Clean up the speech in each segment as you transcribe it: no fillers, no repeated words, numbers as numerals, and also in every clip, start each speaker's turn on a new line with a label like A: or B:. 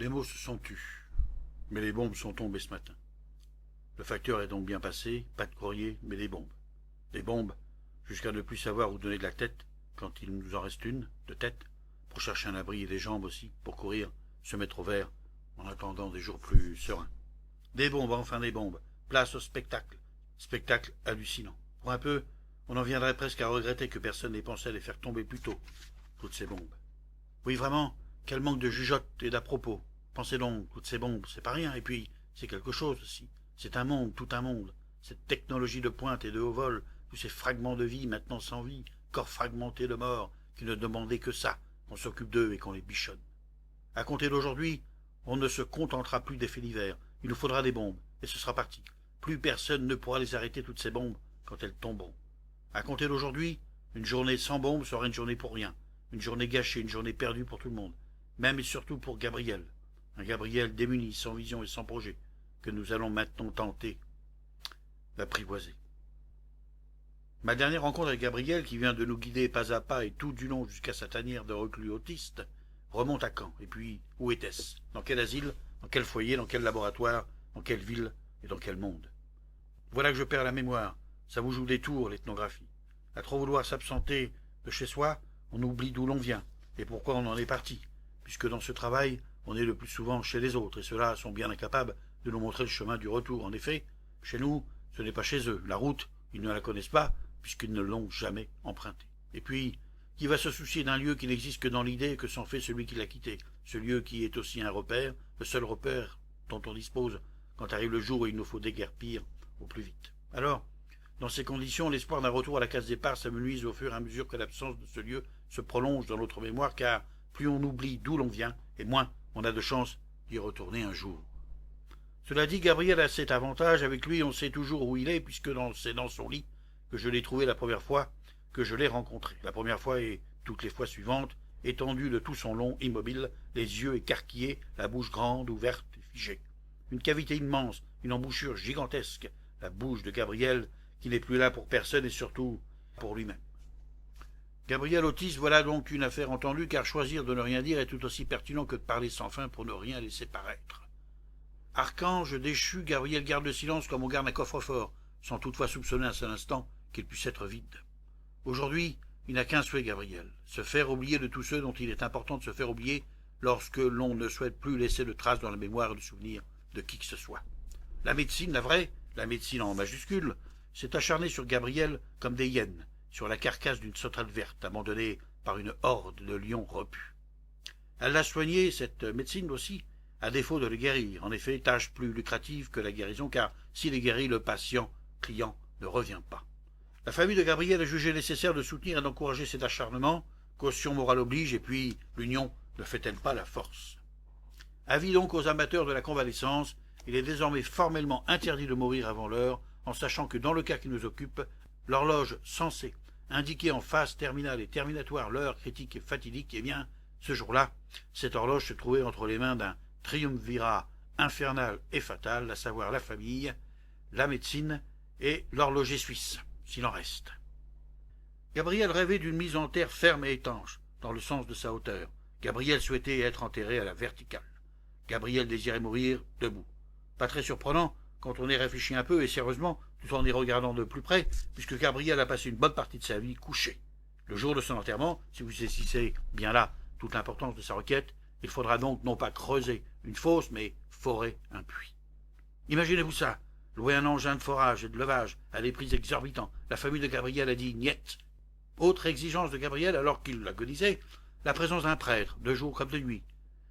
A: Les mots se sont tus, mais les bombes sont tombées ce matin. Le facteur est donc bien passé, pas de courrier, mais des bombes. Des bombes, jusqu'à ne plus savoir où donner de la tête, quand il nous en reste une, de tête, pour chercher un abri et des jambes aussi, pour courir, se mettre au vert, en attendant des jours plus sereins. Des bombes, enfin des bombes. Place au spectacle. Spectacle hallucinant. Pour un peu, on en viendrait presque à regretter que personne n'ait pensé à les faire tomber plus tôt, toutes ces bombes. Oui, vraiment, quel manque de jugeote et d'à propos. Pensez donc, toutes ces bombes, c'est pas rien, et puis, c'est quelque chose aussi. C'est un monde, tout un monde. Cette technologie de pointe et de haut vol, tous ces fragments de vie maintenant sans vie, corps fragmentés de mort, qui ne demandaient que ça, qu'on s'occupe d'eux et qu'on les bichonne. À compter d'aujourd'hui, on ne se contentera plus des faits divers. Il nous faudra des bombes, et ce sera parti. Plus personne ne pourra les arrêter, toutes ces bombes, quand elles tomberont. À compter d'aujourd'hui, une journée sans bombes sera une journée pour rien, une journée gâchée, une journée perdue pour tout le monde, même et surtout pour Gabriel, un Gabriel démuni, sans vision et sans projet, que nous allons maintenant tenter d'apprivoiser. Ma dernière rencontre avec Gabriel, qui vient de nous guider pas à pas et tout du long jusqu'à sa tanière de reclus autiste, remonte à quand? Et puis, où était-ce? Dans quel asile? Dans quel foyer? Dans quel laboratoire? Dans quelle ville? Et dans quel monde? Voilà que je perds la mémoire. Ça vous joue des tours, l'ethnographie. À trop vouloir s'absenter de chez soi, on oublie d'où l'on vient et pourquoi on en est parti, puisque dans ce travail, on est le plus souvent chez les autres, et ceux-là sont bien incapables de nous montrer le chemin du retour. En effet, chez nous, ce n'est pas chez eux. La route, ils ne la connaissent pas, puisqu'ils ne l'ont jamais empruntée. Et puis, qui va se soucier d'un lieu qui n'existe que dans l'idée que s'en fait celui qui l'a quitté, ce lieu qui est aussi un repère, le seul repère dont on dispose quand arrive le jour où il nous faut déguerpir au plus vite. Alors, dans ces conditions, l'espoir d'un retour à la case départ s'amenuise au fur et à mesure que l'absence de ce lieu se prolonge dans notre mémoire, car plus on oublie d'où l'on vient, et moins on a de chance d'y retourner un jour. Cela dit, Gabriel a cet avantage, avec lui on sait toujours où il est, puisque c'est dans son lit que je l'ai trouvé la première fois que je l'ai rencontré. La première fois et toutes les fois suivantes, étendu de tout son long, immobile, les yeux écarquillés, la bouche grande, ouverte et figée. Une cavité immense, une embouchure gigantesque, la bouche de Gabriel, qui n'est plus là pour personne et surtout pour lui-même. Gabriel autiste, voilà donc une affaire entendue, car choisir de ne rien dire est tout aussi pertinent que de parler sans fin pour ne rien laisser paraître. Archange déchu, Gabriel garde le silence comme on garde un coffre-fort, sans toutefois soupçonner un seul instant qu'il puisse être vide. Aujourd'hui, il n'a qu'un souhait, Gabriel, se faire oublier de tous ceux dont il est important de se faire oublier lorsque l'on ne souhaite plus laisser de traces dans la mémoire et le souvenir de qui que ce soit. La médecine, la vraie, la médecine en majuscule, s'est acharnée sur Gabriel comme des hyènes, sur la carcasse d'une sauterelle verte, abandonnée par une horde de lions repus. Elle l'a soigné, cette médecine aussi, à défaut de le guérir. En effet, tâche plus lucrative que la guérison, car s'il est guéri, le patient, client, ne revient pas. La famille de Gabriel a jugé nécessaire de soutenir et d'encourager cet acharnement, caution morale oblige, et puis l'union ne fait-elle pas la force? Avis donc aux amateurs de la convalescence, il est désormais formellement interdit de mourir avant l'heure, en sachant que dans le cas qui nous occupe, l'horloge censée indiquer en phase terminale et terminatoire l'heure critique et fatidique, eh bien, ce jour-là, cette horloge se trouvait entre les mains d'un triumvirat infernal et fatal, à savoir la famille, la médecine et l'horloger suisse, s'il en reste. Gabriel rêvait d'une mise en terre ferme et étanche, dans le sens de sa hauteur. Gabriel souhaitait être enterré à la verticale. Gabriel désirait mourir debout. Pas très surprenant, quand on y réfléchit un peu et sérieusement, tout en y regardant de plus près, puisque Gabriel a passé une bonne partie de sa vie couché. Le jour de son enterrement, si vous saisissez bien là toute l'importance de sa requête, il faudra donc non pas creuser une fosse, mais forer un puits. Imaginez-vous ça, louer un engin de forage et de levage à des prix exorbitants. La famille de Gabriel a dit « niet ». Autre exigence de Gabriel, alors qu'il l'agonisait, la présence d'un prêtre, de jour comme de nuit.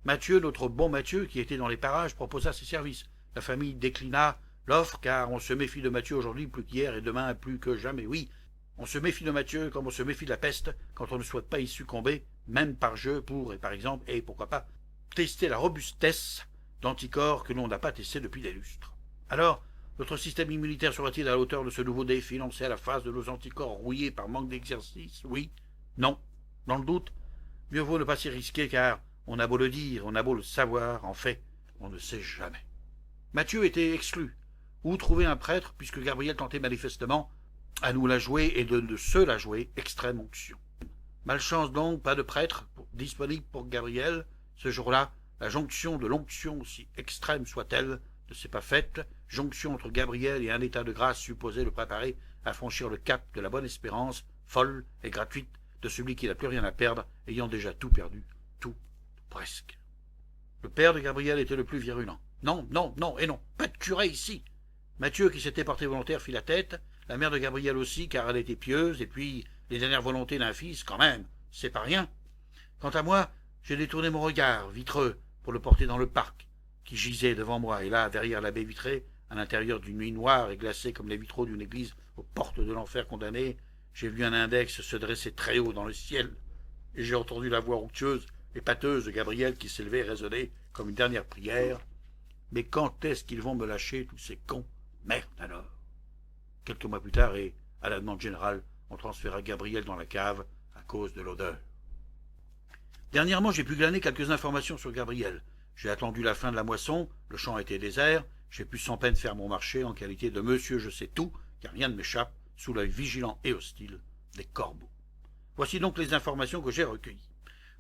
A: Mathieu, notre bon Mathieu, qui était dans les parages, proposa ses services. La famille déclina l'offre, car on se méfie de Mathieu aujourd'hui plus qu'hier et demain plus que jamais. Oui, on se méfie de Mathieu comme on se méfie de la peste quand on ne souhaite pas y succomber, même par jeu pour, et par exemple, et pourquoi pas, tester la robustesse d'anticorps que l'on n'a pas testé depuis des lustres. Alors, notre système immunitaire sera-t-il à la hauteur de ce nouveau défi lancé à la face de nos anticorps rouillés par manque d'exercice? Oui, non. Dans le doute, mieux vaut ne pas s'y risquer, car on a beau le dire, on a beau le savoir, en fait, on ne sait jamais. Mathieu était exclu. Où trouver un prêtre, puisque Gabriel tentait manifestement à nous la jouer et de se la jouer extrême onction. Malchance donc, pas de prêtre disponible pour Gabriel. Ce jour-là, La jonction de l'onction, aussi extrême soit-elle, ne s'est pas faite, jonction entre Gabriel et un état de grâce supposé le préparer à franchir le cap de la bonne espérance, folle et gratuite, de celui qui n'a plus rien à perdre, ayant déjà tout perdu, tout, presque. Le père de Gabriel était le plus virulent. Non, non, non, et non, pas de curé ici. Mathieu, qui s'était porté volontaire, fit la tête, la mère de Gabriel aussi, car elle était pieuse, et puis les dernières volontés d'un fils, quand même, c'est pas rien. Quant à moi, j'ai détourné mon regard, vitreux, pour le porter dans le parc, qui gisait devant moi, et là, derrière la baie vitrée, à l'intérieur d'une nuit noire et glacée comme les vitraux d'une église aux portes de l'enfer condamné, j'ai vu un index se dresser très haut dans le ciel, et j'ai entendu la voix onctueuse et pâteuse de Gabriel qui s'élevait et résonnait comme une dernière prière. Mais quand est-ce qu'ils vont me lâcher, tous ces cons? Merde alors. Quelques mois plus tard, et à la demande générale, on transféra Gabriel dans la cave à cause de l'odeur. Dernièrement, j'ai pu glaner quelques informations sur Gabriel. J'ai attendu la fin de la moisson, le champ était désert, j'ai pu sans peine faire mon marché en qualité de monsieur je sais tout, car rien ne m'échappe, sous l'œil vigilant et hostile des corbeaux. Voici donc les informations que j'ai recueillies.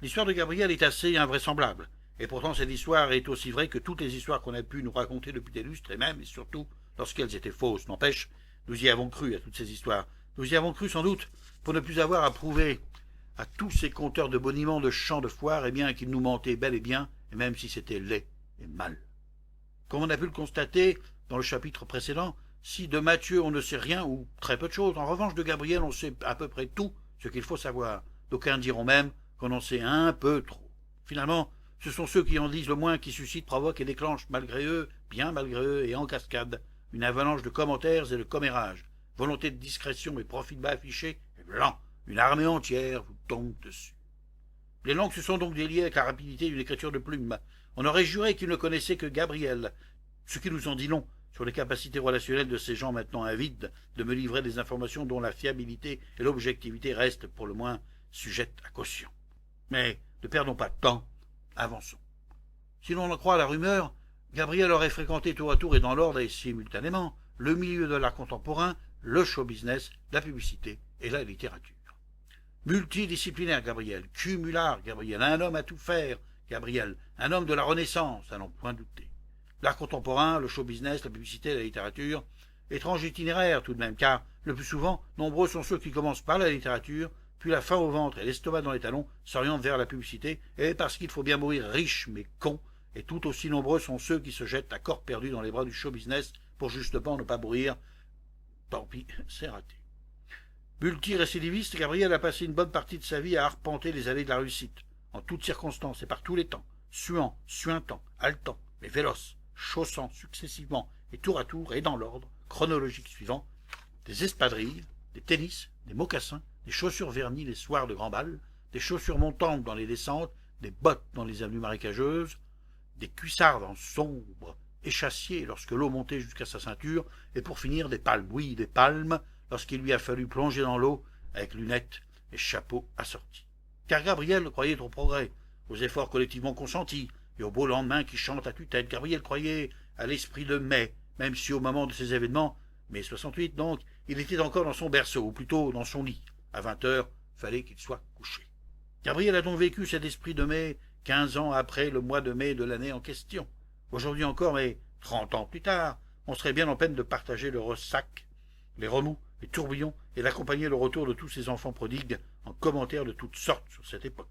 A: L'histoire de Gabriel est assez invraisemblable, et pourtant cette histoire est aussi vraie que toutes les histoires qu'on a pu nous raconter depuis des lustres, et même et surtout lorsqu'elles étaient fausses. N'empêche, nous y avons cru à toutes ces histoires. Nous y avons cru sans doute pour ne plus avoir à prouver à tous ces conteurs de boniments de champs de foire, eh bien qu'ils nous mentaient bel et bien, et même si c'était laid et mal. Comme on a pu le constater dans le chapitre précédent, si de Mathieu on ne sait rien, ou très peu de choses, en revanche de Gabriel on sait à peu près tout ce qu'il faut savoir. D'aucuns diront même qu'on en sait un peu trop. Finalement, ce sont ceux qui en disent le moins qui suscitent, provoquent et déclenchent malgré eux, bien malgré eux, et en cascade, une avalanche de commentaires et de commérages. Volonté de discrétion et profit bas affichés, et blanc, une armée entière vous tombe dessus. Les langues se sont donc déliées avec la rapidité d'une écriture de plume. On aurait juré qu'ils ne connaissaient que Gabriel, ce qui nous en dit long sur les capacités relationnelles de ces gens maintenant avides de me livrer des informations dont la fiabilité et l'objectivité restent pour le moins sujettes à caution. Mais ne perdons pas de temps, avançons. Si l'on en croit la rumeur, Gabriel aurait fréquenté tour à tour et dans l'ordre et simultanément le milieu de l'art contemporain, le show business, la publicité et la littérature. Multidisciplinaire Gabriel, cumulard Gabriel, un homme à tout faire Gabriel, un homme de la Renaissance, à n'en point douter. L'art contemporain, le show business, la publicité, la littérature, étrange itinéraire tout de même, car le plus souvent, nombreux sont ceux qui commencent par la littérature, puis la faim au ventre et l'estomac dans les talons s'orientent vers la publicité, et parce qu'il faut bien mourir riche mais con, et tout aussi nombreux sont ceux qui se jettent à corps perdu dans les bras du show business pour justement ne pas mourir. Tant pis, c'est raté. Multirécidiviste, Gabriel a passé une bonne partie de sa vie à arpenter les allées de la réussite, en toutes circonstances et par tous les temps, suant, suintant, haletant, mais véloce, chaussant successivement et tour à tour et dans l'ordre chronologique suivant, des espadrilles, des tennis, des mocassins, des chaussures vernies les soirs de grand bal, des chaussures montantes dans les descentes, des bottes dans les avenues marécageuses, des cuissardes en sombre, échassiers lorsque l'eau montait jusqu'à sa ceinture, et pour finir des palmes, oui, des palmes, lorsqu'il lui a fallu plonger dans l'eau avec lunettes et chapeau assortis. Car Gabriel croyait au progrès, aux efforts collectivement consentis, et au beau lendemain qui chante à tue-tête. Gabriel croyait à l'esprit de mai, même si au moment de ces événements, mai 68 donc, il était encore dans son berceau, ou plutôt dans son lit. À 20 heures, fallait qu'il soit couché. Gabriel a donc vécu cet esprit de mai 15 ans après le mois de mai de l'année en question. Aujourd'hui encore, mais 30 ans plus tard, on serait bien en peine de partager le ressac, les remous, les tourbillons, et d'accompagner le retour de tous ces enfants prodigues en commentaires de toutes sortes sur cette époque.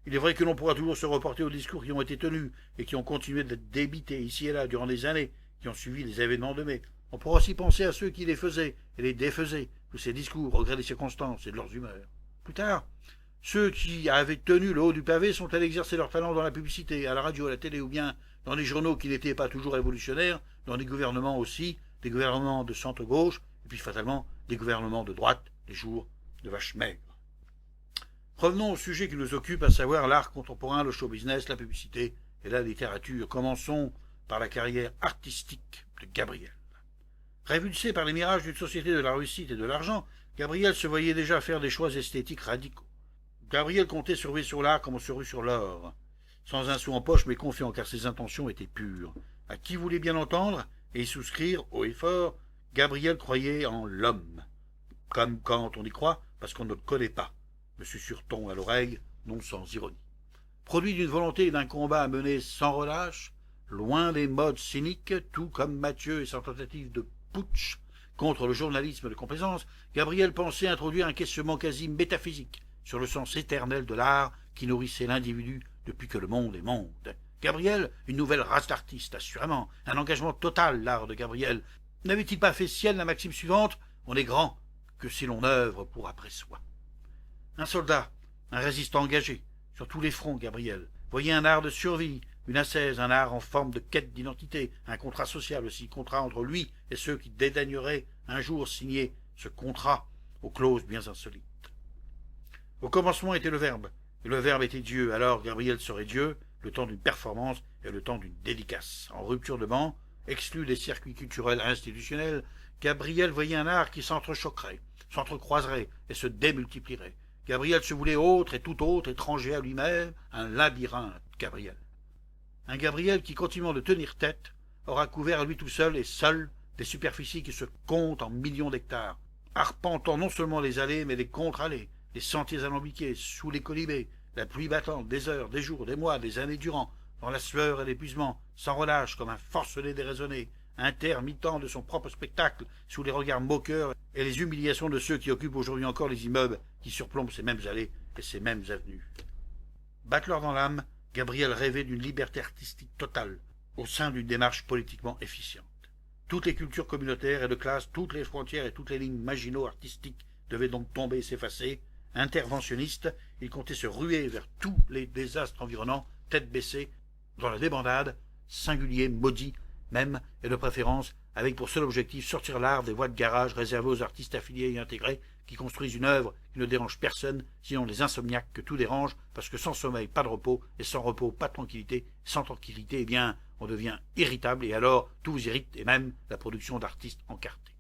A: Il est vrai que l'on pourra toujours se reporter aux discours qui ont été tenus et qui ont continué d'être débités ici et là durant des années qui ont suivi les événements de mai. On pourra aussi penser à ceux qui les faisaient et les défaisaient, tous ces discours, au gré des circonstances et de leurs humeurs. Plus tard, ceux qui avaient tenu le haut du pavé sont allés exercer leur talent dans la publicité, à la radio, à la télé ou bien dans les journaux qui n'étaient pas toujours révolutionnaires, dans des gouvernements aussi, des gouvernements de centre-gauche, et puis fatalement des gouvernements de droite, les jours de vaches maigres. Revenons au sujet qui nous occupe, à savoir l'art contemporain, le show business, la publicité et la littérature. Commençons par la carrière artistique de Gabriel. Révulsé par les mirages d'une société de la réussite et de l'argent, Gabriel se voyait déjà faire des choix esthétiques radicaux. Gabriel comptait se ruer sur l'art comme on se rue sur l'or, sans un sou en poche mais confiant car ses intentions étaient pures. À qui voulait bien entendre et y souscrire haut et fort, Gabriel croyait en l'homme, comme quand on y croit parce qu'on ne le connaît pas, me susurre-t-on à l'oreille, non sans ironie. produit d'une volonté et d'un combat mené sans relâche, loin des modes cyniques, tout comme Mathieu et sa tentative de putsch contre le journalisme de complaisance, Gabriel pensait introduire un questionnement quasi métaphysique sur le sens éternel de l'art qui nourrissait l'individu depuis que le monde est monde. Gabriel, une nouvelle race d'artistes, assurément, un engagement total, l'art de Gabriel. N'avait-il pas fait sienne la maxime suivante: on n'est grand que si l'on œuvre pour après soi? Un soldat, un résistant engagé, sur tous les fronts, Gabriel voyait un art de survie, une ascèse, un art en forme de quête d'identité, un contrat social aussi, contrat entre lui et ceux qui dédaigneraient un jour signer ce contrat aux clauses bien insolites. Au commencement était le Verbe, et le Verbe était Dieu. Alors Gabriel serait Dieu, le temps d'une performance et le temps d'une dédicace. En rupture de banc, exclu des circuits culturels institutionnels, Gabriel voyait un art qui s'entrechoquerait, s'entrecroiserait et se démultiplierait. Gabriel se voulait autre et tout autre, étranger à lui-même, un labyrinthe, Gabriel. Un Gabriel qui, continuant de tenir tête, aura couvert à lui tout seul et seul des superficies qui se comptent en millions d'hectares, arpentant non seulement les allées, mais les contre-allées, les sentiers alambiqués, sous les colibés, la pluie battante, des heures, des jours, des mois, des années durant, dans la sueur et l'épuisement, sans relâche, comme un forcené déraisonné, intermittent de son propre spectacle, sous les regards moqueurs et les humiliations de ceux qui occupent aujourd'hui encore les immeubles qui surplombent ces mêmes allées et ces mêmes avenues. Battleur dans l'âme, Gabriel rêvait d'une liberté artistique totale, au sein d'une démarche politiquement efficiente. Toutes les cultures communautaires et de classe, toutes les frontières et toutes les lignes maginot-artistiques devaient donc tomber et s'effacer. Interventionniste, il comptait se ruer vers tous les désastres environnants, tête baissée, dans la débandade, singulier, maudit, même, et de préférence, avec pour seul objectif sortir l'art des voies de garage réservées aux artistes affiliés et intégrés qui construisent une œuvre qui ne dérange personne, sinon les insomniaques que tout dérange, parce que sans sommeil, pas de repos, et sans repos, pas de tranquillité, sans tranquillité, eh bien, on devient irritable, et alors tout vous irrite, et même la production d'artistes encartés.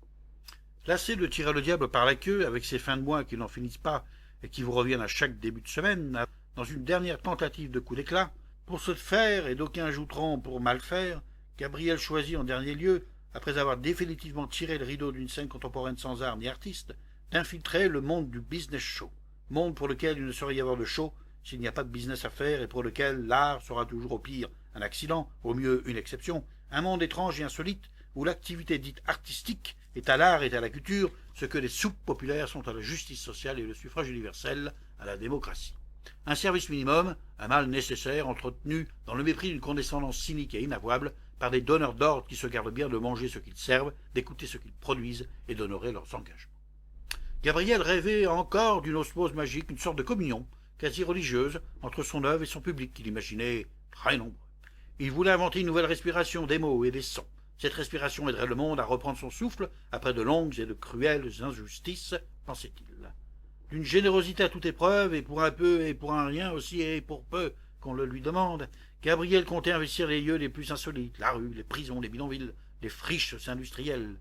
A: Lassé de tirer le diable par la queue, avec ces fins de mois qui n'en finissent pas, et qui vous reviennent à chaque début de semaine, dans une dernière tentative de coup d'éclat, pour se faire, et d'aucuns ajouteront pour mal faire, Gabriel choisit en dernier lieu, après avoir définitivement tiré le rideau d'une scène contemporaine sans art ni artiste, d'infiltrer le monde du business show, monde pour lequel il ne saurait y avoir de show s'il n'y a pas de business à faire et pour lequel l'art sera toujours au pire un accident, au mieux une exception, un monde étrange et insolite où l'activité dite artistique est à l'art et à la culture ce que les soupes populaires sont à la justice sociale et le suffrage universel à la démocratie. Un service minimum, un mal nécessaire entretenu dans le mépris d'une condescendance cynique et inavouable par des donneurs d'ordre qui se gardent bien de manger ce qu'ils servent, d'écouter ce qu'ils produisent et d'honorer leurs engagements. Gabriel rêvait encore d'une osmose magique, une sorte de communion quasi religieuse entre son œuvre et son public qu'il imaginait très nombreux. Il voulait inventer une nouvelle respiration des mots et des sons. Cette respiration aiderait le monde à reprendre son souffle après de longues et de cruelles injustices, pensait-il. D'une générosité à toute épreuve, et pour un peu et pour un rien aussi et pour peu qu'on le lui demande, Gabriel comptait investir les lieux les plus insolites, la rue, les prisons, les bidonvilles, les friches industrielles,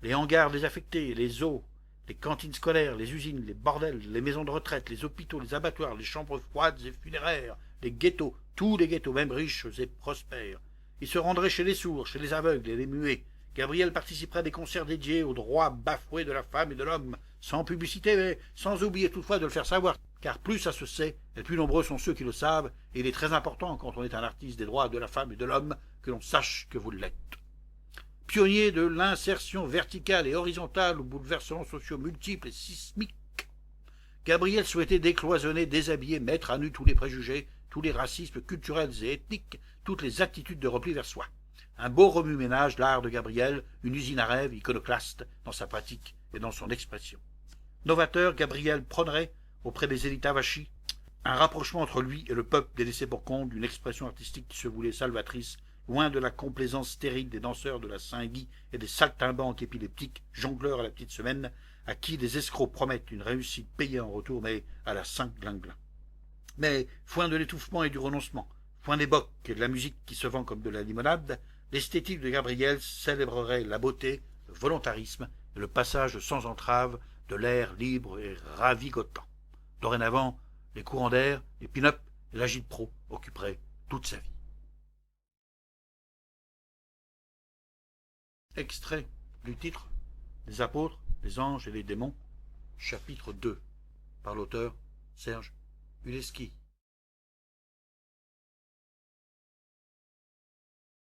A: les hangars désaffectés, les eaux, les cantines scolaires, les usines, les bordels, les maisons de retraite, les hôpitaux, les abattoirs, les chambres froides et funéraires, les ghettos, tous les ghettos, même riches et prospères. Il se rendrait chez les sourds, chez les aveugles et les muets. Gabriel participerait à des concerts dédiés aux droits bafoués de la femme et de l'homme, sans publicité, mais sans oublier toutefois de le faire savoir, car plus ça se sait, et plus nombreux sont ceux qui le savent, et il est très important, quand on est un artiste des droits de la femme et de l'homme, que l'on sache que vous l'êtes. Pionnier de l'insertion verticale et horizontale aux bouleversements sociaux multiples et sismiques, Gabriel souhaitait décloisonner, déshabiller, mettre à nu tous les préjugés, tous les racismes culturels et ethniques, toutes les attitudes de repli vers soi. Un beau remue-ménage, l'art de Gabriel, une usine à rêve, iconoclaste dans sa pratique et dans son expression. Novateur, Gabriel prônerait, auprès des élites avachis, un rapprochement entre lui et le peuple délaissé pour compte d'une expression artistique qui se voulait salvatrice, loin de la complaisance stérile des danseurs de la Saint-Guy et des saltimbanques épileptiques, jongleurs à la petite semaine, à qui les escrocs promettent une réussite payée en retour, mais à la Saint-Glinglin. Mais, foin de l'étouffement et du renoncement, foin des bocs et de la musique qui se vend comme de la limonade, l'esthétique de Gabriel célébrerait la beauté, le volontarisme et le passage sans entrave de l'air libre et ravigotant. Dorénavant, les courants d'air, les pin-up et l'agite-pro occuperaient toute sa vie. Extrait du titre Les apôtres, les anges et les démons, chapitre 2, par l'auteur Serge Uleski.